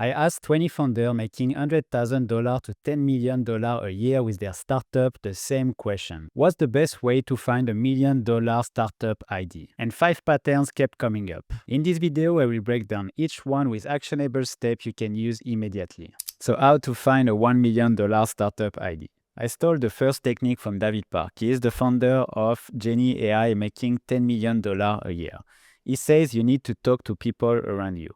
I asked 20 founders making $100,000 to $10 million a year with their startup the same question. What's the best way to find a $1 million startup idea? And 5 patterns kept coming up. In this video, I will break down each one with actionable steps you can use immediately. So how to find a $1 million startup idea? I stole the first technique from David Park. He is the founder of Genie AI making $10 million a year. He says you need to talk to people around you.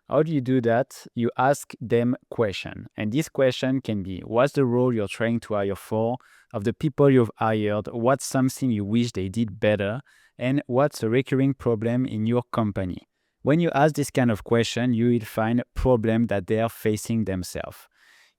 How do you do that? You ask them questions. And this question can be, what's the role you're trying to hire for? Of the people you've hired, what's something you wish they did better? And what's a recurring problem in your company? When you ask this kind of question, you will find a problem that they are facing themselves.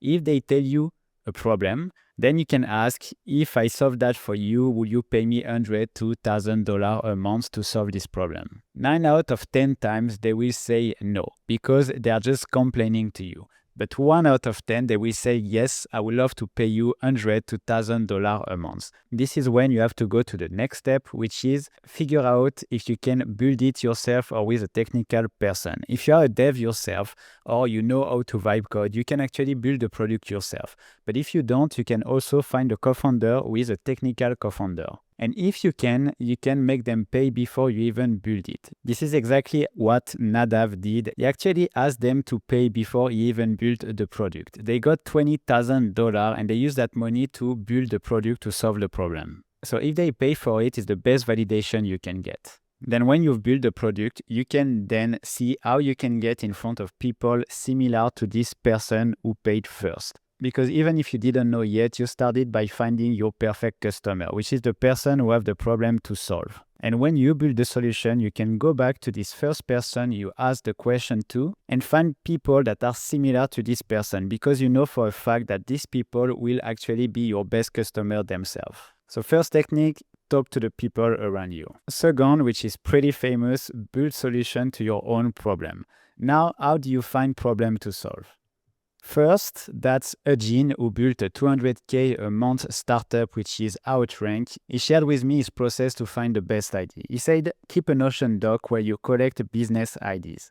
If they tell you a problem, then you can ask, if I solve that for you, will you pay me $100 to $1,000 a month to solve this problem? 9 out of 10 times they will say no, because they are just complaining to you. But 1 out of 10 they will say, yes, I would love to pay you $100 to $1,000 a month. This is when you have to go to the next step, which is figure out if you can build it yourself or with a technical person. If you are a dev yourself or you know how to vibe code, you can actually build the product yourself. But if you don't, you can also find a co-founder with a technical co-founder. And if you can make them pay before you even build it. This is exactly what Nadav did. He actually asked them to pay before he even built the product. They got $20,000 and they used that money to build the product to solve the problem. So if they pay for it, it's the best validation you can get. Then when you've built the product, you can then see how you can get in front of people similar to this person who paid first. Because even if you didn't know yet, you started by finding your perfect customer, which is the person who has the problem to solve. And when you build the solution, you can go back to this first person you asked the question to and find people that are similar to this person, because you know for a fact that these people will actually be your best customer themselves. So first technique, talk to the people around you. Second, which is pretty famous, build solution to your own problem. Now, how do you find problem to solve? First, that's Eugene, who built a $200K a month startup which is outranked. He shared with me his process to find the best idea. He said, keep a Notion doc where you collect business ideas.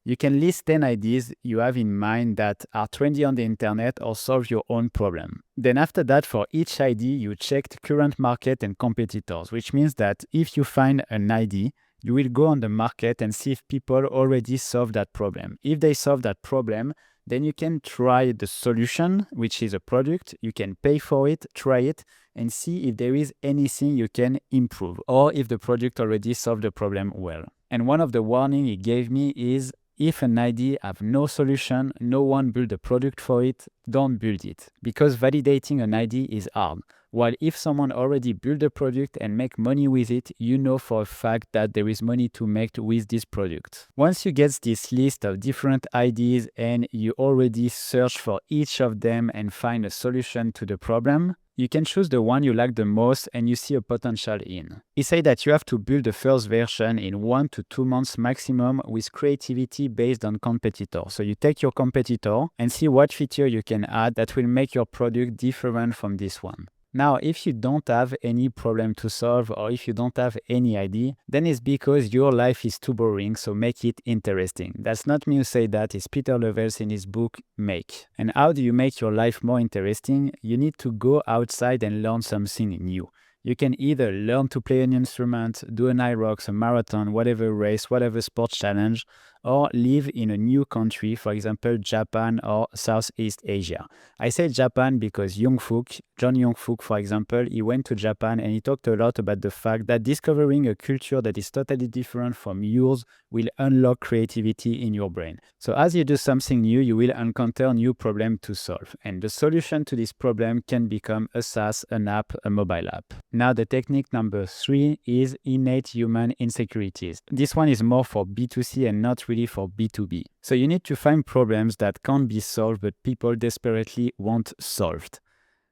You can list 10 ideas you have in mind that are trendy on the internet or solve your own problem. Then after that, for each idea, you check the current market and competitors, which means that if you find an idea, you will go on the market and see if people already solve that problem. If they solve that problem, then you can try the solution, which is a product. You can pay for it, try it, and see if there is anything you can improve, or if the product already solved the problem well. And one of the warnings he gave me is, if an idea have no solution, no one build a product for it, don't build it. Because validating an idea is hard. While if someone already built a product and make money with it, you know for a fact that there is money to make with this product. Once you get this list of different ideas and you already search for each of them and find a solution to the problem, you can choose the one you like the most and you see a potential in. He said that you have to build the first version in 1 to 2 months maximum with creativity based on competitors. So you take your competitor and see what feature you can add that will make your product different from this one. Now, if you don't have any problem to solve or if you don't have any idea, then it's because your life is too boring, so make it interesting. That's not me who say that, it's Peter Levels in his book, Make. And how do you make your life more interesting? You need to go outside and learn something new. You can either learn to play an instrument, do an IROX, a marathon, whatever race, whatever sports challenge, or live in a new country, for example, Japan or Southeast Asia. I say Japan because John Young-Fook, for example, he went to Japan and he talked a lot about the fact that discovering a culture that is totally different from yours will unlock creativity in your brain. So as you do something new, you will encounter new problems to solve. And the solution to this problem can become a SaaS, an app, a mobile app. Now the technique number 3 is innate human insecurities. This one is more for B2C and not really for B2B. So you need to find problems that can't be solved but people desperately want solved.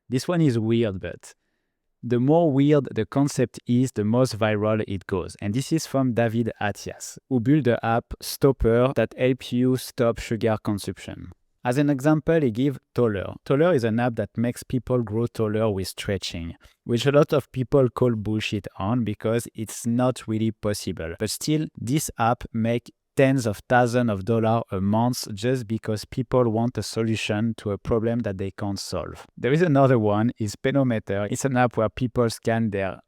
This one is weird, but the more weird the concept is, the most viral it goes. And this is from David Atias, who built the app Stopper that helps you stop sugar consumption. As an example, he gives Taller. Taller is an app that makes people grow taller with stretching, which a lot of people call bullshit on because it's not really possible. But still, this app makes tens of thousands of dollars a month just because people want a solution to a problem that they can't solve. There is another one, is Penometer. It's an app where people scan their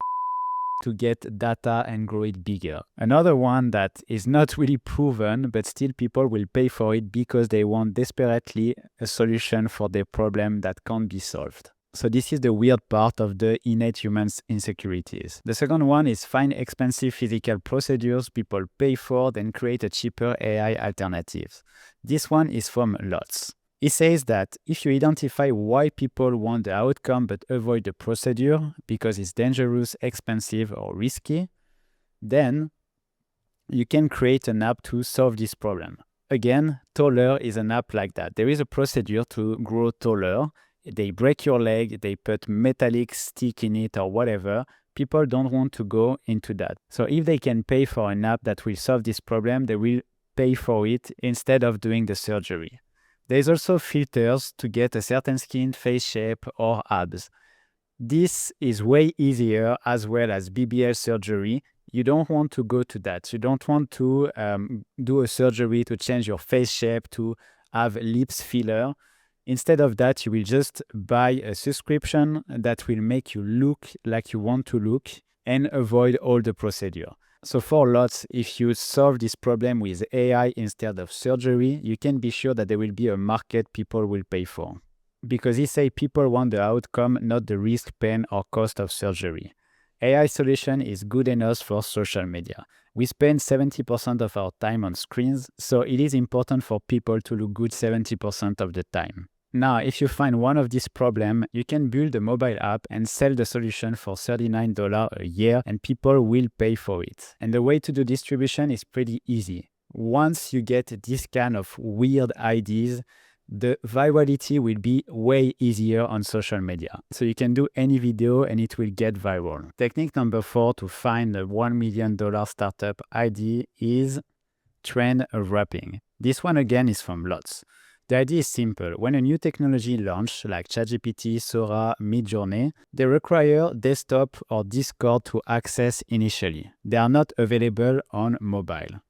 to get data and grow it bigger. Another one that is not really proven, but still people will pay for it because they want desperately a solution for their problem that can't be solved. So this is the weird part of the innate human insecurities. The second one is find expensive physical procedures people pay for, then create a cheaper AI alternative. This one is from Lotz. He says that if you identify why people want the outcome but avoid the procedure because it's dangerous, expensive, or risky, then you can create an app to solve this problem. Again, Taller is an app like that. There is a procedure to grow taller. They break your leg, they put metallic stick in it or whatever. People don't want to go into that. So if they can pay for an app that will solve this problem, they will pay for it instead of doing the surgery. There's also filters to get a certain skin, face shape, or abs. This is way easier as well as BBL surgery. You don't want to go to that. You don't want to do a surgery to change your face shape, to have lips filler. Instead of that, you will just buy a subscription that will make you look like you want to look and avoid all the procedure. So for Lotz, if you solve this problem with AI instead of surgery, you can be sure that there will be a market people will pay for. Because he say people want the outcome, not the risk, pain, or cost of surgery. AI solution is good enough for social media. We spend 70% of our time on screens, so it is important for people to look good 70% of the time. Now, if you find one of these problems, you can build a mobile app and sell the solution for $39 a year, and people will pay for it. And the way to do distribution is pretty easy. Once you get this kind of weird ideas, the virality will be way easier on social media. So you can do any video and it will get viral. Technique number 4 to find a $1 million startup idea is trend wrapping. This one again is from Lotz. The idea is simple. When a new technology launches, like ChatGPT, Sora, Midjourney, they require desktop or Discord to access initially. They are not available on mobile.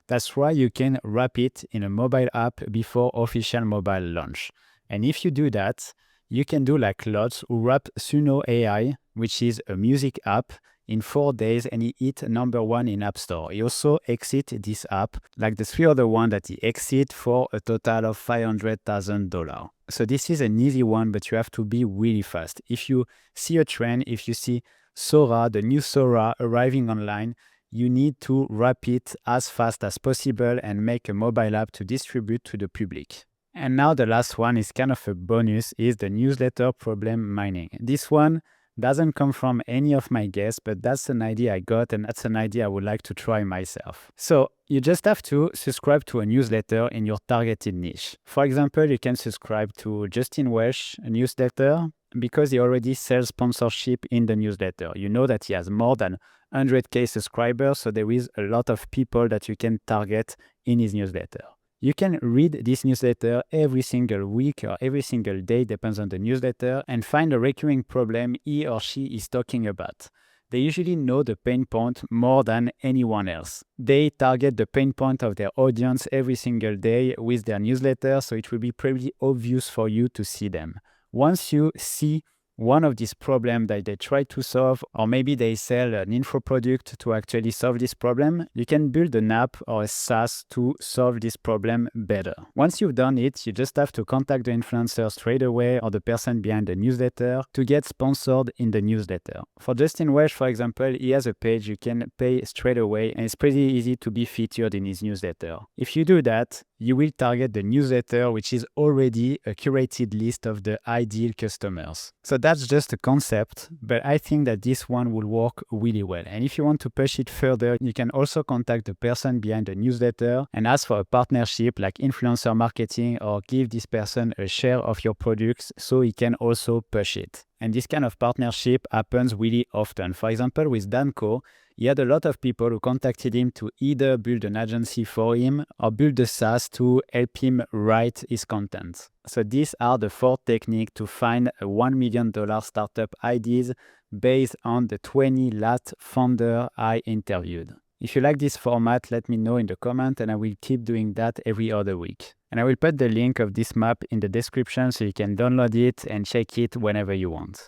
That's why you can wrap it in a mobile app before official mobile launch. And if you do that, you can do like Lotz, who wrap Suno AI, which is a music app, in 4 days, and he hit #1 in App Store. He also exit this app, like the 3 other ones that he exit, for a total of $500,000. So this is an easy one, but you have to be really fast. If you see a trend, if you see Sora, the new Sora arriving online, you need to wrap it as fast as possible and make a mobile app to distribute to the public. And now the last one is kind of a bonus, is the newsletter problem mining. This one doesn't come from any of my guests, but that's an idea I got, and that's an idea I would like to try myself. So you just have to subscribe to a newsletter in your targeted niche. For example, you can subscribe to Justin Welsh, a newsletter, because he already sells sponsorship in the newsletter. You know that he has more than 100K subscribers, so there is a lot of people that you can target in his newsletter. You can read this newsletter every single week or every single day, depends on the newsletter, and find a recurring problem he or she is talking about. They usually know the pain point more than anyone else. They target the pain point of their audience every single day with their newsletter, so it will be pretty obvious for you to see them. Once you see one of these problems that they try to solve, or maybe they sell an info product to actually solve this problem, you can build an app or a SaaS to solve this problem better. Once you've done it, you just have to contact the influencer straight away or the person behind the newsletter to get sponsored in the newsletter. For Justin Welsh, for example, he has a page you can pay straight away, and it's pretty easy to be featured in his newsletter. If you do that, you will target the newsletter, which is already a curated list of the ideal customers. So that's just a concept, but I think that this one will work really well. And if you want to push it further, you can also contact the person behind the newsletter and ask for a partnership like influencer marketing, or give this person a share of your products so he can also push it. And this kind of partnership happens really often. For example, with Danco, he had a lot of people who contacted him to either build an agency for him or build a SaaS to help him write his content. So these are the 4 techniques to find a $1 million startup ideas based on the 20 last founders I interviewed. If you like this format, let me know in the comment and I will keep doing that every other week. And I will put the link of this map in the description so you can download it and check it whenever you want.